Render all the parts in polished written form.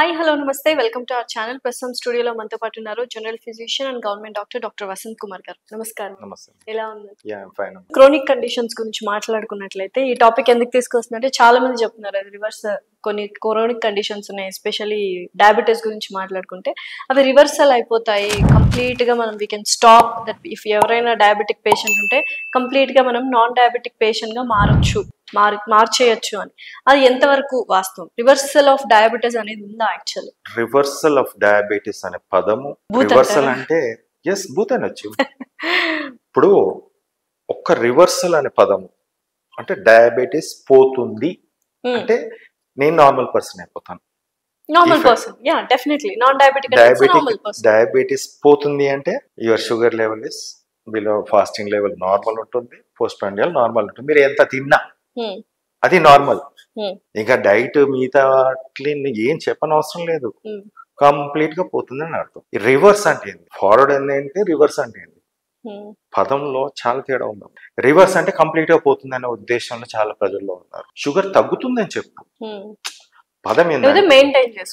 Hi hello నమస్తే welcome to our channel. ప్రస్తుతం స్టూడియోలో మనతో పాటు ఉన్నారు general physician and government doctor Vasanth Kumar గారు. నమస్కారం. నమస్తే. ఎలా ఉన్నారు? ఫైన్. క్రోనిక్ కండిషన్స్ గురించి మాట్లాడుకున్నట్లయితే ఈ టాపిక్ ఎందుకు తీసుకొస్తున్నట్టే చాలా మంది చెప్తున్నారు అది రివర్స్ కొన్ని క్రోనిక్ కండిషన్స్ ఉన్నాయి, ఎస్పెషల్లీ డయాబెటీస్ గురించి మాట్లాడుకుంటే అవి రివర్సల్ అయిపోతాయి కంప్లీట్ గా. మనం we can stop that. If ఎవరైనా డయాబెటిక్ పేషెంట్ ఉంటే కంప్లీట్ గా మనం నాన్ డయాబెటిక్ పేషెంట్ గా మార్చేయచ్చు అని. అది ఎంతవరకు వాస్తవం? రివర్సల్ ఆఫ్ డయాబెటీస్ అనేది ఉందా? యాక్చువల్లీ రివర్సల్ ఆఫ్ డయాబెటీస్ అనే పదము రివర్సల్ అంటే ఎస్ బూత్ అనొచ్చు. ఇప్పుడు ఒక్క రివర్సల్ అనే పదము అంటే డయాబెటీస్ పోతుంది అంటే నేను నార్మల్ పర్సన్ అయిపోతాను. Normal person, yeah definitely non diabetic normal person. Diabetes పోతుంది అంటే your sugar level is below, fasting level normal ఉంటుంది, పోస్ట్ ప్రాండియల్ నార్మల్ ఉంటుంది. మీరు ఎంత తిన్నా అది నార్మల్. ఇంకా డైట్ మిగతా ఏం చెప్పనవసరం లేదు, కంప్లీట్ గా పోతుంది అని అర్థం. రివర్స్ అంటే ఏంటి, ఫార్వర్డ్ ఏంటి, రివర్స్ అంటే ఏంటి, పదంలో చాలా తేడా ఉంది. రివర్స్ అంటే కంప్లీట్ గా పోతుంది అనే ఉద్దేశంలో చాలా ప్రజల్లో ఉన్నారు. షుగర్ తగ్గుతుందని చెప్పు, పదం ఏంటంటే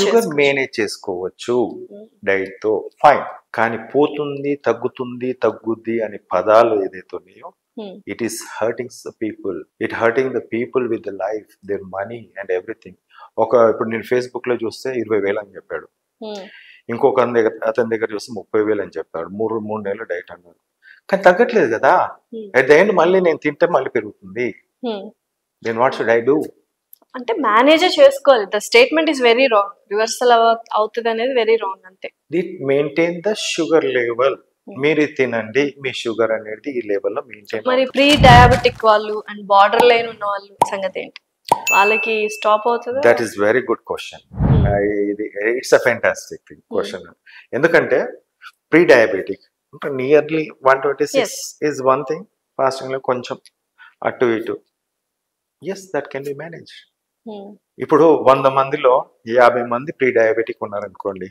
షుగర్ మేనేజ్ చేసుకోవచ్చు డైట్ తో, ఫైన్. కానీ పోతుంది, తగ్గుతుంది, తగ్గుద్ది అనే పదాలు ఏదైతే ఉన్నాయో it is hurting the people. It hurting the people with the life, their money and everything. ఇప్పుడు నేను ఫేస్బుక్ లో చూస్తే 20,000 అని చెప్పాడు, ఇంకొక అతని దగ్గర చూస్తే 30,000 అని చెప్పాడు. మూడు నెలలు డైట్ అన్నాడు, కానీ తగ్గట్లేదు కదా. అట్ ద ఎండ్ మళ్ళీ నేను తింటే మళ్ళీ పెరుగుతుంది. Then what should I do? అంటే మేనేజ్ చేసుకోవాలి. The statement is very wrong. Reversal అవుతుంది అనేది వెరీ రాంగ్. అంతే. It maintain the sugar level. మీరు తినండి, మీ షుగర్ అనేది ఈ లెవెల్లో మెయింటైన్. మరి ప్రీ డయాబెటిక్ వాళ్ళు అండ్ బార్డర్ లైన్ ఉన్న వాళ్ళు సంగతి ఏంటి? వాళ్ళకి స్టాప్ అవుతుంది? That is very good question. It's a fantastic question. ఎందుకంటే ప్రీ డయాబెటిక్ అంటే nearly 126 is one thing, fasting లో కొంచెం అటు ఇటు, yes that can be manage. ఇప్పుడు 100 మందిలో 50 మంది ప్రీ డయాబెటిక్ ఉన్నారనుకోండి,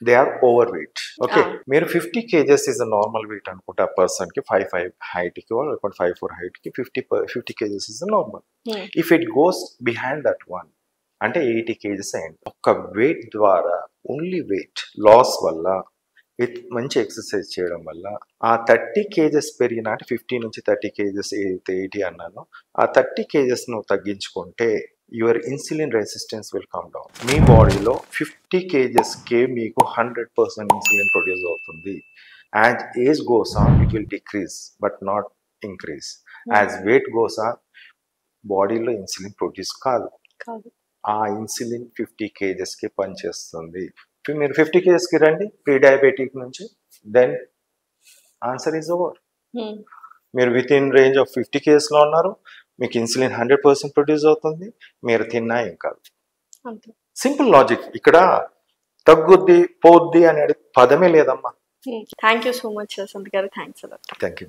they are overweight. Okay, మీరు 50 kgs is a normal weight అనుకుంటే ఆ పర్సన్ కి 5'5" హైట్ కి, 5'4" హైట్ కి 50 kgs is normal. If it goes behind that one అంటే 80 kgs అయింది. ఒక్క వెయిట్ ద్వారా, ఓన్లీ వెయిట్ లాస్ వల్ల, విత్ మంచి ఎక్సర్సైజ్ చేయడం వల్ల ఆ 30 kgs పెరిగిన, అంటే 50 నుంచి 30 kgs ఏదైతే 80 అన్నానో ఆ 30 kgs ను తగ్గించుకుంటే your insulin resistance will come down. మీ బాడీలో 50 kgs కే మీకు 100% ఇన్సులిన్ ప్రొడ్యూస్ అవుతుంది. As age goes on it will decrease but not increase. As weight goes on బాడీలో ఇన్సులిన్ ప్రొడ్యూస్ కాదు. ఆ ఇన్సులిన్ 50 kgs కి పనిచేస్తుంది. మీరు 50 kgs కి రండి ప్రీ డయాబెటిక్ నుంచి, దెన్ ఆన్సర్ ఈజ్ ఓవర్. మీరు with in range of 50 kgs లో ఉన్నారు, మీకు ఇన్సులిన్ 100% ప్రొడ్యూస్ అవుతుంది, మీరు తిన్నా ఏం కాదు. Simple logic. ఇక్కడ తగ్గుద్ది పోద్ది అనేది పదమే లేదమ్మా. Thank you so much Sant గారు. థ్యాంక్స్. Thank you.